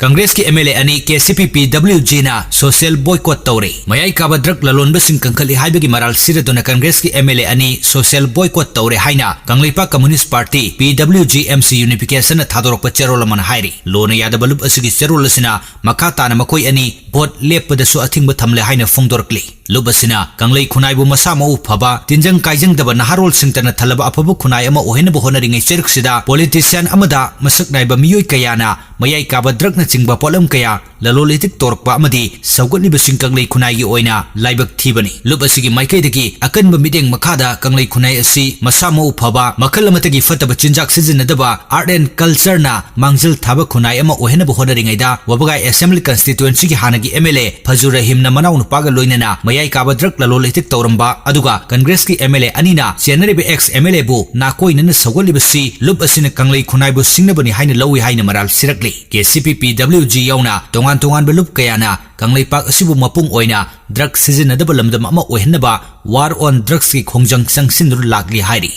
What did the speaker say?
कांग्रेस की MLA अनि KCP PWG ना सोशल बॉयकॉट तौरे मयाई काबा ड्रग ललोनबसिंग कंखली हाइबगी मराल सिरदुना कांग्रेस की MLA अनि सोशल बॉयकॉट तौरे हाइना Kangleipak communist party PWG MC unification थादोरक चेरोल मन हाइरी लोन यादव लुप असगी चेरोल सिना मखा ताना मकोई अनि भोट लेपदसु अथिंग थमले हाइना फोंदोरकली लुप असिना कांगले खुनाइबु मसा मउ फबा तिंजंग काइजंग दब नहारोल सिंगतन थलब अफबु खुनाइ अमा ओहेनबु होनरिंगै चेरकसिदा पॉलिटिशियन अमदा मसक नाइबा मियोय कयाना मयाई काबा ड्रग न चिंगबा पोलम कया ललोलितिक तोरकपा अमदी सौगतलिबसिंग कांगले खुनाइगी ओइना लाइबक थीबनी लुप असिगी माइकैदगी अकनबा मिदेंग मखादा कांगले खुनाइ असि मसा मउ फबा मखल अमतगी फतबा चिंजाक सिजिनदबा आर्ट एंड कल्चर ना मांगजल थाबा खुनाइ अमा ओहेनबु होनरिंगैदा वबगाई असेंबली कंस्टिट्युएंसी की हानगी MLA फजुरहिम न मनाउ नुपागा लोइनना मयाई काबा ड्रग ललोलितिक तौरंबा अदुगा कांग्रेस की MLA अनिना चेनरिबे एक्स MLA बु नाकोइनन सौगतलिबसि लुप असिन Kangle खुनाइबु सिंगनबनि हाइना लौइ हाइना moral सिरकली KCP PWG याउना तोंगान बेलुप कयाना कांगलेपाक असिबु मपुंग ओइना drug सिजिनदब लमदम अमा ओहेनबा वार ऑन ड्रग्स की खोंजंग संगसिन लाकली हाइरी।